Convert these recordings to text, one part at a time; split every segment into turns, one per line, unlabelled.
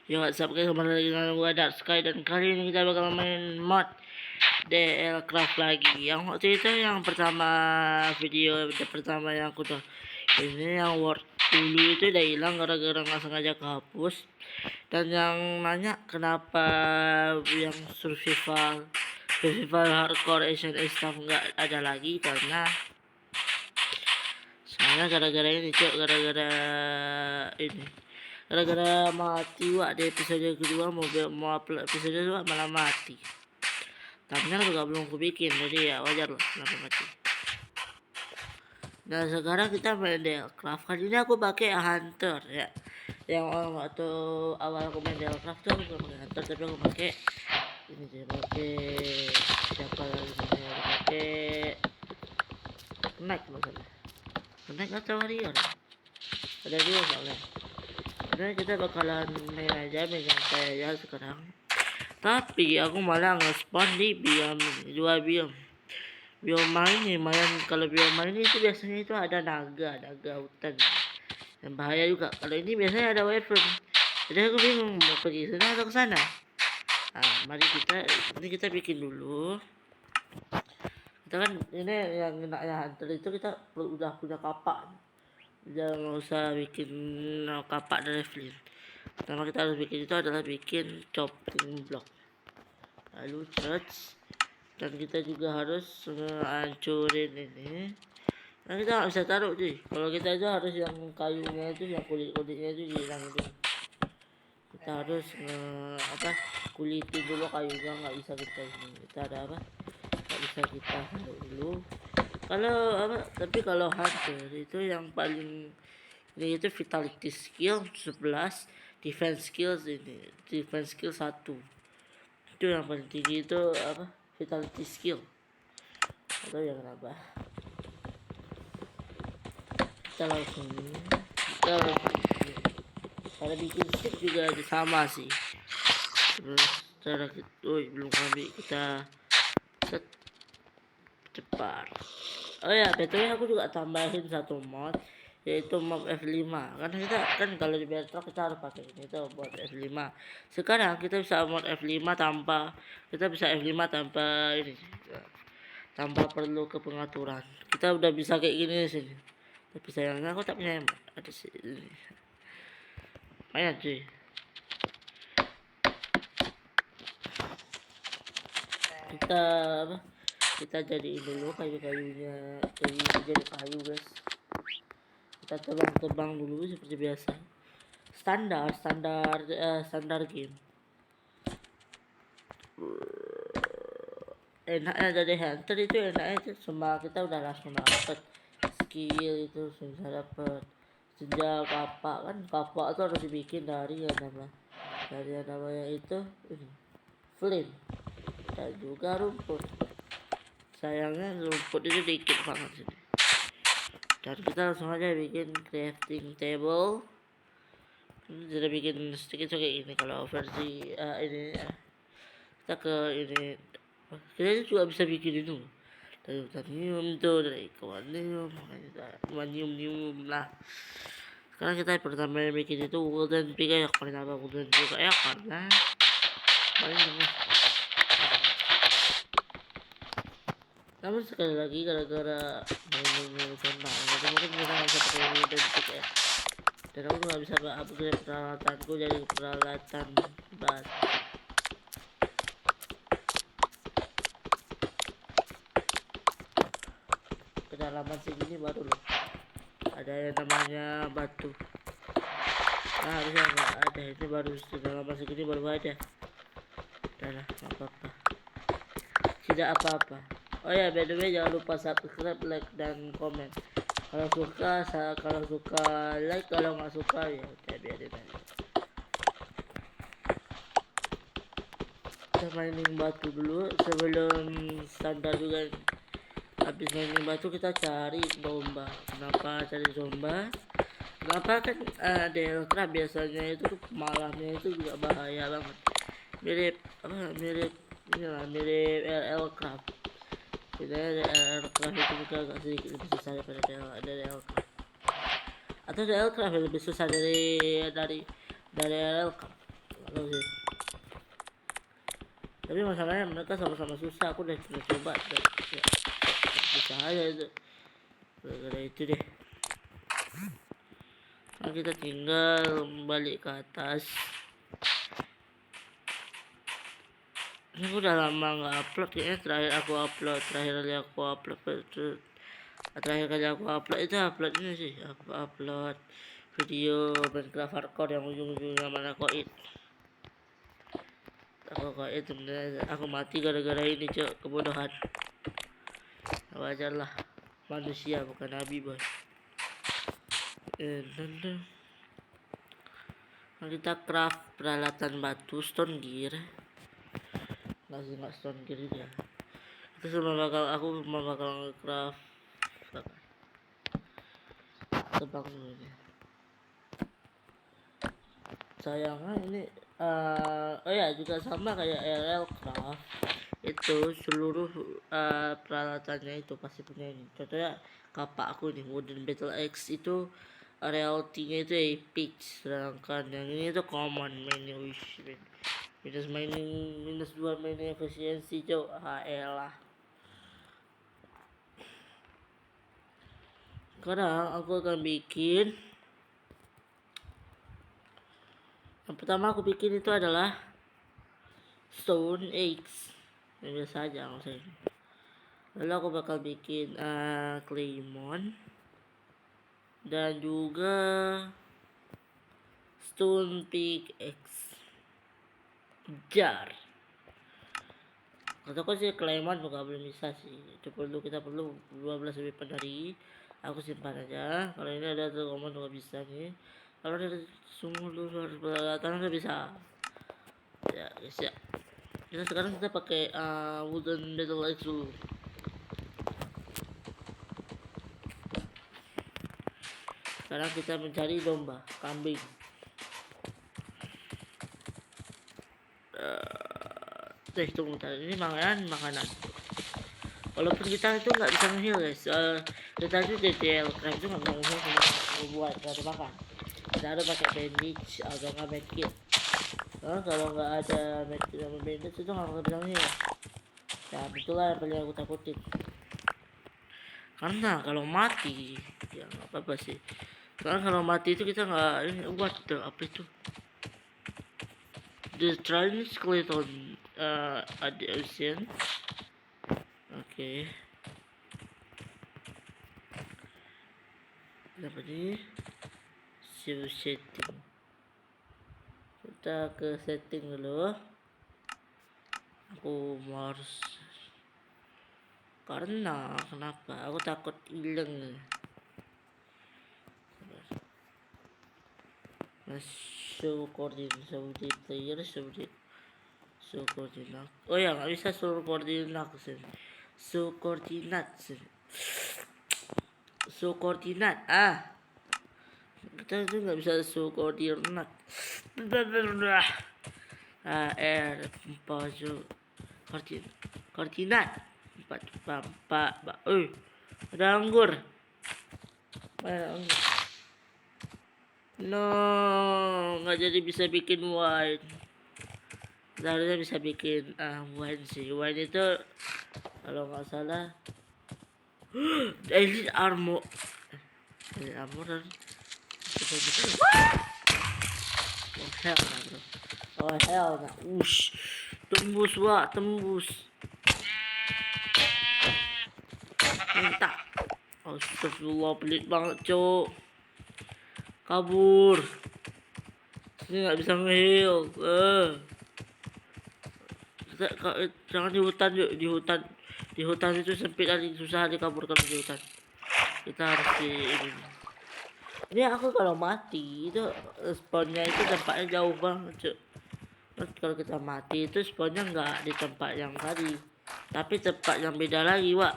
Yo, what's up guys, kembali lagi dengan gue Dark Sky. Dan kali ini kita bakal main mod DL Craft lagi. Yang waktu itu yang pertama video pertama yang aku tuh ini yang word dulu itu udah hilang gara-gara nggak sengaja kehapus. Dan yang nanya kenapa yang survival hardcore Asian stuff nggak ada lagi, karena soalnya gara-gara ini cok, gara-gara mati wak di episode kedua, mau upload episode 2 malah mati. Thumbnail juga belum aku bikin, jadi ya wajar lah kenapa mati. Nah sekarang kita main Delcraft. Kali ini aku pakai Hunter ya. Yang waktu awal aku main Delcraft tuh aku pakai Hunter, tapi aku pakai ini sih, pakai siapa lagi namanya, pakai Knight masalah. Knight atau Warrior? Ada dua soalnya. Nah, kita bakalan main aja megang saya sekarang. Tapi aku malah nge-spawn di dua biom. Biom ini lumayan, kalau biom ini itu biasanya itu ada naga hutan. Dan bahaya juga. Kalau ini biasanya ada wyvern. Jadi aku bingung mau pergi sana atau ke sana. Nah, mari kita bikin dulu. Kita kan ini yang enaknya hunter itu kita udah punya kapak. Jangan usah bikin kapak dari flint. Pertama kita harus bikin itu adalah bikin chopping block, lalu church, dan kita juga harus hancurin ini. Nah kita nggak bisa taruh sih, kalau kita itu harus yang kayunya itu, yang kulitnya itu dihilangin dulu. Kita harus kulitin dulu kayunya, nggak bisa kita ada nggak bisa kita taruh dulu. Tapi kalau hunter itu yang paling ini itu vitality skill 11, defense skill 1. Itu yang paling tinggi itu vitality skill. Atau yang kenapa? Kita langsung cara bikin stick juga sama sih. Terus cara belum ambil, kita set cepat. Oh ya, betul, aku juga tambahin satu mod, yaitu mod F5. Karena kita kan kalau di Bedrock kita harus pakai ini, itu mod F5. Sekarang kita bisa mod F5 tanpa ini, tanpa perlu ke pengaturan. Kita udah bisa kayak gini di sini. Tapi sayangnya aku tak punya ada sini. Main cuy. Kita jadiin dulu kayu-kayunya, jadi kayu guys. Kita terbang dulu seperti biasa, standar game. Enaknya dari hunter itu, enaknya itu semua kita udah langsung dapet skill, itu sudah dapet senjata kapak. Kan kapak itu harus dibikin dari yang namanya itu ini flint dan juga rumput. Sayangnya rumput itu dikit banget sini. Dan kita langsung aja bikin crafting table. Kita bikin sedikit kayak gini. Kalau versi ini kita ke ini, kita juga bisa bikin itu dari titanium tuh, dari manium lah. Sekarang kita pertama bikin itu golden pick ya. Kenapa golden pick ya? Karena namun sekali lagi gara-gara main tentang itu mungkin kita nggak bisa pakai golden pick ya. Dan aku nggak bisa upgrade peralatanku jadi peralatan batu. Kedalaman segini baru loh ada yang namanya batu. Nah harusnya nggak ada, ini baru kedalaman segini baru ada. Udah apa-apa, tidak apa-apa. Oh ya, by the way jangan lupa subscribe, like, dan komen. Kalau suka like, kalau nggak suka ya udah biarin aja. Kita mining batu dulu sebelum standar juga. Habis mining batu kita cari domba. Kenapa cari domba? Kenapa kan Delcraft biasanya itu malamnya itu juga bahaya banget. Mirip LL-Craft. Kita LL-Craft itu juga agak sedikit lebih susah daripada DL-Craft. Atau DL-Craft lebih susah dari LL-Craft. tahu sih. Tapi masalahnya mereka sama-sama susah. Aku udah coba ya, susah aja itu. Gara-gara itu deh. Nah, kita tinggal balik ke atas. Ini aku udah lama nggak upload, kayaknya terakhir kali aku upload itu upload ini sih, aku upload video Minecraft hardcore yang ujung-ujungnya mana koin. Itu aku mati gara-gara ini, cok, kebodohan. Wajar lah, manusia bukan nabi, boy. Nah, kita craft peralatan batu, stone gear. Nggak stone gear juga. Aku bakal craft tebang dulu nih. Sayangnya ini oh ya, juga sama kayak RL Craft, itu seluruh peralatannya itu pasti punya ini. Contohnya kapak aku nih, Wooden Battle Axe itu reality-nya itu epic, sedangkan yang ini itu common mainnya minus 2 mining efisiensi, cok. Elah. Sekarang aku akan bikin, yang pertama aku bikin itu adalah stone axe, yang biasa aja maksudnya. Lalu aku bakal bikin claymore dan juga stone pickaxe jar. Kataku sih claymore juga belum bisa sih, kita perlu 12 weapon dari. Aku simpan aja. Kalau ini ada tuh command juga bisa nih. Kalau dari sumur dulu harus peralatan udah bisa. Ya guys ya. Sekarang kita pakai wooden battle axe dulu. Sekarang kita mencari domba, kambing. Tunggu bentar, ini makanan. Walaupun kita itu nggak bisa nge-heal, guys. Kita itu DTL Craft itu nggak bisa nge-heal sama buat nggak makan. Kita harus pakai bandage atau nggak medkit. Kalau nggak ada medkit sama bandage itu nggak bisa nge-heal. Ya itulah yang paling aku takutin. Karena kalau mati, ya nggak apa-apa sih. Karena kalau mati itu kita nggak ini, apa itu? The train skeleton at the ocean. Oke. Dapat ini setting. Kita ke setting dulu. Aku harus, karena kenapa? Aku takut hilang. Show coordinate player, show coordinate. Oh ya, nggak bisa show coordinate sih. Show coordinate. Kita itu nggak bisa show coordinate. Pause koordinat 4 ada anggur. No, nggak jadi bisa bikin wine. Seharusnya bisa bikin wine sih. Wine itu kalau nggak salah elite armor dan oh hell nah. Tembus minta. Astagfirullah, pelit banget, cok. Kabur. Ini nggak bisa nge-heal. Jangan di hutan, yuk. Di hutan itu sempit, susah dikaburkan di hutan. Kita harus di ini aku kalau mati itu spawnnya itu tempatnya jauh banget, cok. Terus kalau kita mati itu spawnnya nggak di tempat yang tadi, tapi tempat yang beda lagi, Wak.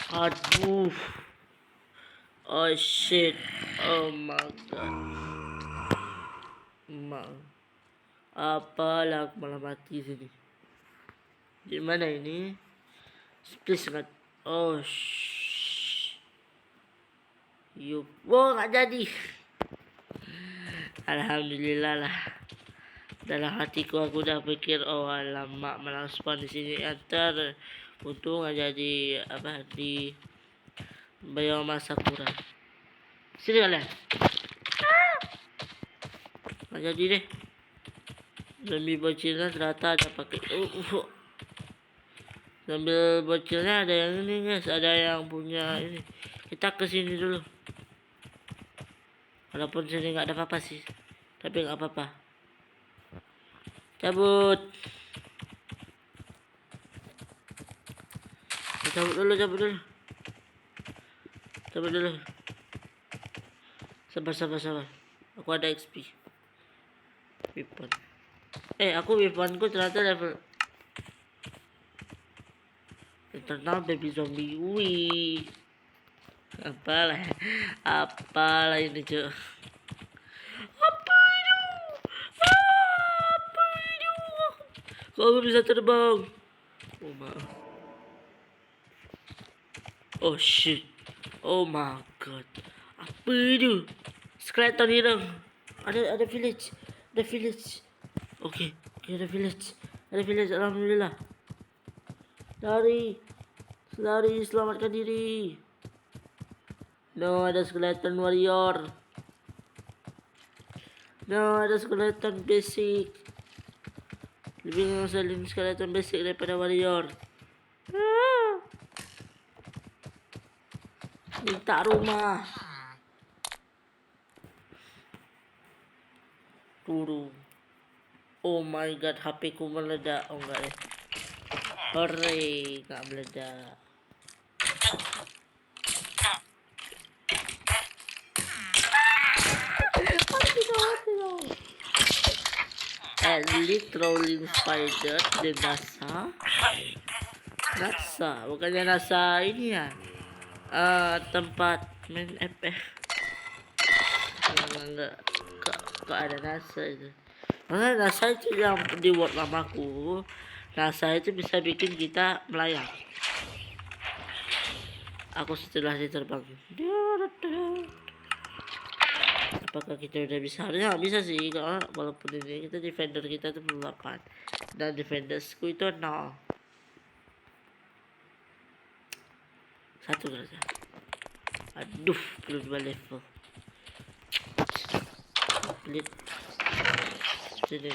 Aduh. Oh shit. Oh my god. Apalah malah mati sini. Di mana ini? Please nggak. Oh Yup. Wow, nggak jadi. Alhamdulillah lah. Dalam hatiku aku udah pikir, oh alamak malah spawn di sini antar. Untung nggak jadi apa di bioma Sakura. Sini kalian. Nggak jadi deh. Zombie bocilnya ternyata ada pakai. Zombie bocilnya ada yang ini guys, ada yang punya ini. Kita kesini dulu. Walaupun sini nggak ada apa-apa sih, tapi nggak apa-apa. Cabut. Cabut dulu. Cabut dulu. Sabar. Aku ada XP. Weapon. Aku weaponku ternyata level internal baby zombie. Wih. Apalah ini cuy. Apa itu? Kok aku bisa terbang? Oh maaf. Oh shit. Oh my god. Apa itu? Skeleton hilang. Ada village. Oke, ada village. Alhamdulillah. Lari, selamatkan diri. No, ada skeleton warrior. No, ada skeleton basic. Lebih ngeselin skeleton basic daripada warrior. Minta rumah. Turun. Oh my god, HP ku meledak. Oh enggak ya. Hore, enggak meledak. Elite Rolling Spider di NASA, bukannya NASA ini ya, tempat main FF. Enggak ada NASA itu. Karena NASA itu yang di word lamaku, NASA itu bisa bikin kita melayang. Aku setelah diterbang. Apakah kita udah bisa? Harusnya nggak bisa sih, karena walaupun ini kita defender kita tuh 8 dan defendersku itu 0. 1 saja. Aduh, belum 2 level. Split. Sini.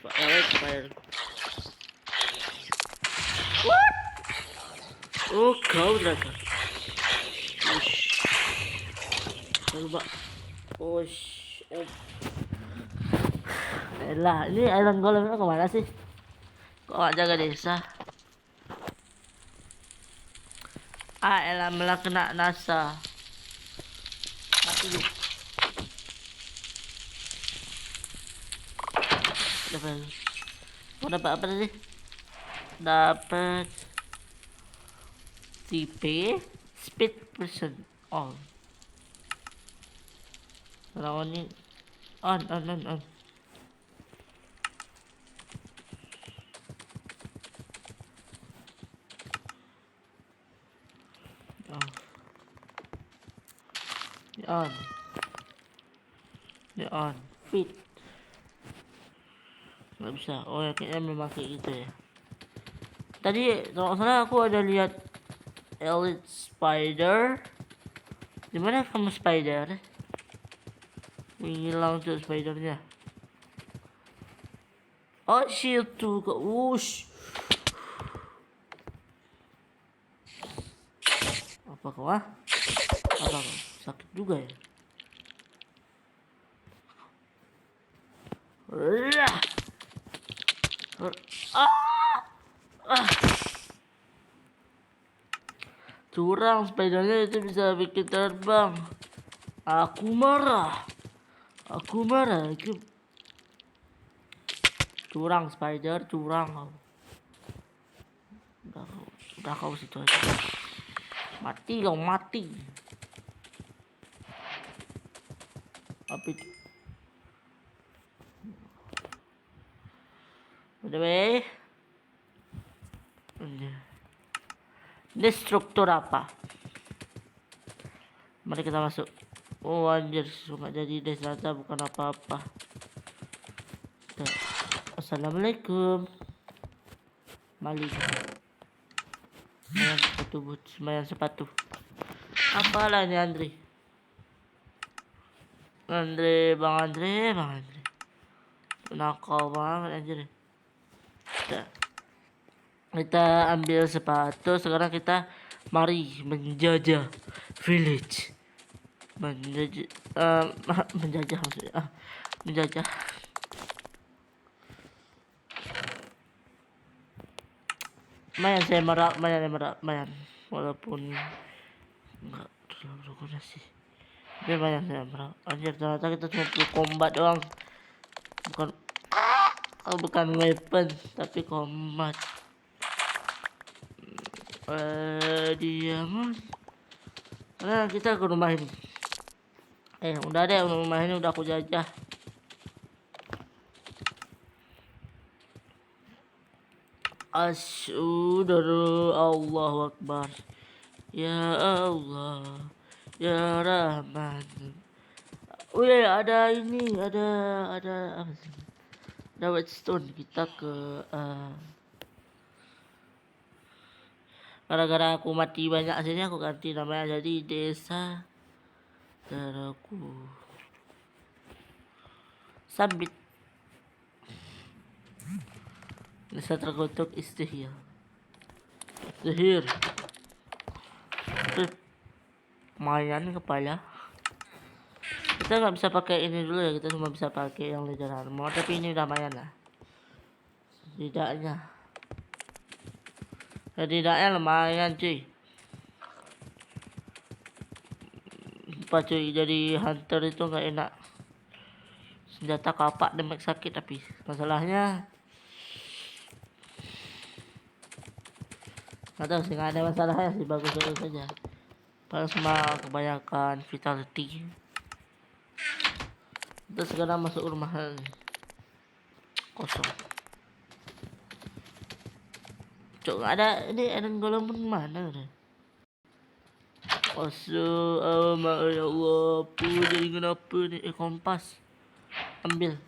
Fire. What? Oh, kau draga. Coba. Oh. Elah, ini Iron Golemnya kemana sih? Kok gak jaga desa? Elah malah kena NASA. Mati lu. Dapat apa sih? Dapat TP speed percent all. Lawan ini on. On fit nggak bisa. Oh ya, kayaknya memakai gitu ya. Tadi kalau salah aku ada lihat Elite Spider. Dimana kamu Spider? Hilang tuh spidernya. Oh shield tuh ke wush. Apa kau sakit juga ya? Curang, spidernya itu bisa bikin terbang. Aku marah. Curang spider, curang. Udah kau situ aja. Mati. Apa itu? Udah weh. Ini struktur apa? Mari kita masuk. Oh anjir, nggak jadi deh, ternyata bukan apa-apa. Assalamualaikum. Mali. Mayan sepatu boots, mayan sepatu. Apalah ini Andre? Bang Andre. Nakal banget anjir. Kita ambil sepatu, sekarang kita mari menjajah village. Menjajah maksudnya. Menjajah. Mayan. Walaupun enggak terlalu berguna sih. Tapi mayan saya merap. Anjir, ternyata kita cuma perlu combat doang. Bukan weapon, tapi combat. Diamond. Nah, kita ke rumah ini. Udah deh, rumah ini udah aku jajah. Asyhadu Allahu Akbar. Ya Allah, ya Rahman. Wih, ada ini, ada apa sih? Ada whetstone. Kita ke gara-gara aku mati banyak sini, aku ganti namanya jadi Desa Teraku Sambit. Desa terkutuk istihya. Zahir. Lumayan kepala. Kita nggak bisa pakai ini dulu ya, kita cuma bisa pakai yang leader armor, tapi ini udah lumayan lah. Setidaknya lumayan cuy. Apa cuy, jadi hunter itu nggak enak. Senjata kapak damage sakit, tapi masalahnya nggak tahu sih, nggak ada masalahnya sih, bagus saja. Paling cuma kebanyakan vitality. Kita sekarang masuk rumah kosong. Cok, nggak ada ini Iron Golem pun mana udah. Ya Allah, jadi kenapa nih? Kompas ambil.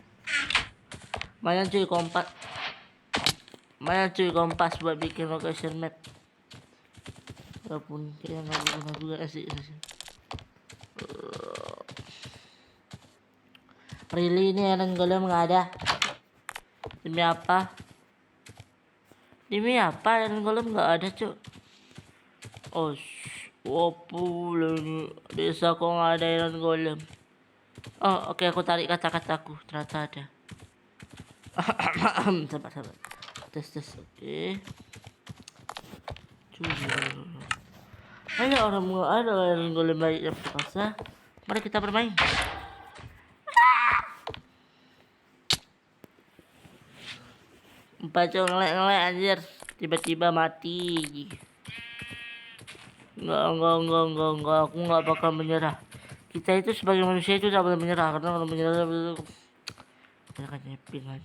Mayan cuy kompas buat bikin location map. Walaupun kayaknya nggak berguna juga sih. Really ini Iron Golem nggak ada. Demi apa Iron Golem nggak ada cuy. Ini desa kok nggak ada Iron Golem. Oh oke, aku tarik kata-kataku, ternyata ada. sabar tes oke. Ayo orang mau ada Iron Golem baik yang perkasa, mari kita bermain. Bacok ngelek anjir, tiba-tiba mati. Enggak, aku nggak bakal menyerah. Kita itu sebagai manusia itu tidak boleh menyerah, karena kalau menyerah itu akan nyepin kan.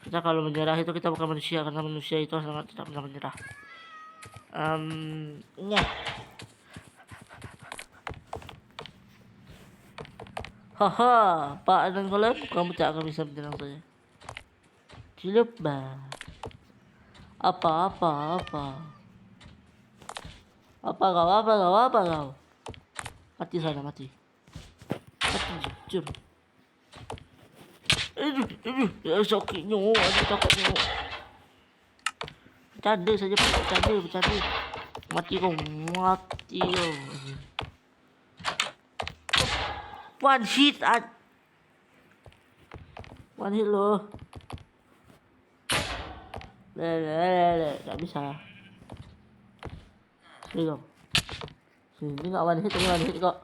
Kita kalau menyerah itu kita bukan manusia, karena manusia itu sangat tidak pernah menyerah. Haha, Pak Iron Golem, kamu tak akan bisa menyerang saya. Cilup bah. Apa kau? Mati sana, mati jujur. Sakitnya, takutnya. Bercanda saja, bercanda. Mati kau. One hit loh. Gak bisa. Sini nggak one hit kok.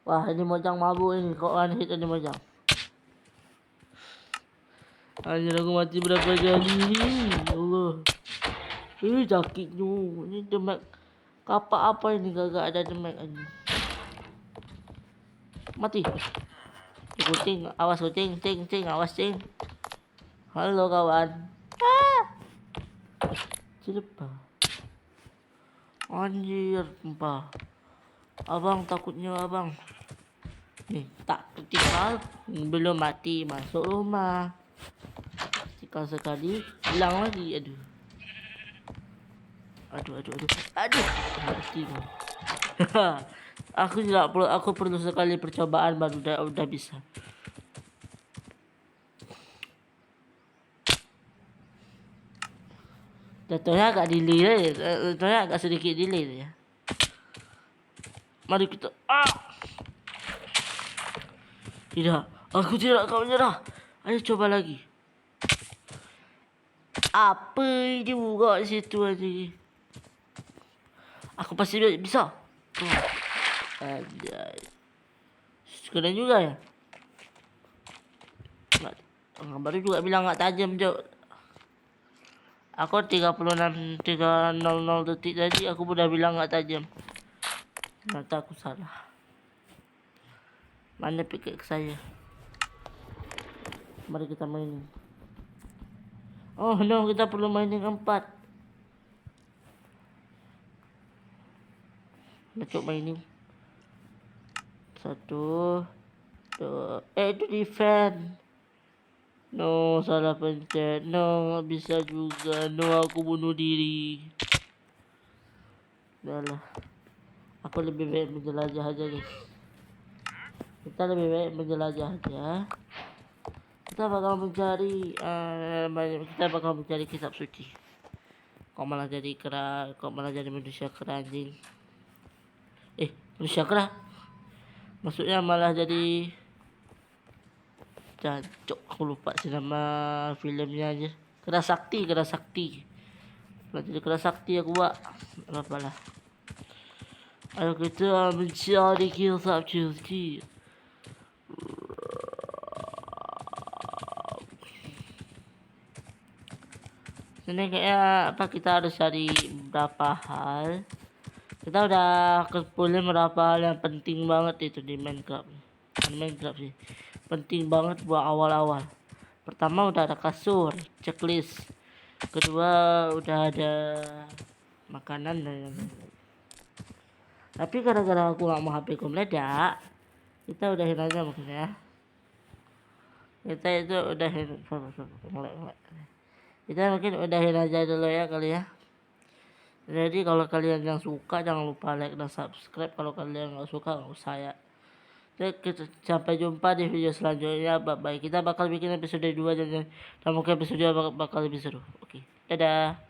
Wah, ini Mojang mabuk ini, kok one hit ini Mojang. Anjir, aku mati berapa kali? Ya Allah. Sakitnya. Ini demek kapak apa ini, gak ada demek aja. Mati. Kucing, awas kucing, awas cing. Halo kawan. Cilepa. Anjir, sumpah. Abang takutnya abang. Nih tak tinggal belum mati masuk rumah. Tinggal sekali hilang lagi. Aduh mati kau. Aku perlu sekali percobaan baru udah bisa. Jatuhnya agak delay jatuhnya agak sedikit delay ya. Mari kita Tidak, aku tidak akan menyerah. Ayo coba lagi. Apa juga situ aja. Aku pasti bisa. Anjay. Keren juga ya. Baru juga bilang nggak tajam jauh. Aku 36 300 detik tadi aku udah bilang nggak tajam. Ternyata aku salah. Mana pikir saya? Mari kita main. Oh no, kita perlu main yang 4. Kita coba ini. 1 2 itu defend. No, salah pencet. No, nggak bisa juga. No, aku bunuh diri. Udahlah. Aku lebih baik menjelajah aja guys. Kita lebih baik menjelajah aja. Kita bakal mencari kitab suci. Kok malah jadi manusia kera anjing. Manusia kera. Maksudnya malah jadi jancok. Aku lupa sih nama filmnya aja. Kera sakti. Malah jadi kera sakti aku buat. Apalah. Ayo kita mencari kitab suci. Ini kayaknya kita harus cari beberapa hal. Kita udah kumpulin beberapa hal yang penting banget itu di Minecraft sih. Penting banget buat awal-awal. Pertama udah ada kasur, checklist. Kedua udah ada makanan dan tapi gara-gara aku gak mau HP ku meledak, kita udahin aja mungkin ya. Kita itu udahin kita mungkin udahin aja dulu ya kali ya. Jadi kalau kalian yang suka jangan lupa like dan subscribe. Kalau kalian nggak suka nggak usah ya. Jadi kita sampai jumpa di video selanjutnya. Bye bye. Kita bakal bikin episode 2 dan mungkin episode 2 bakal lebih seru. Oke, dadah.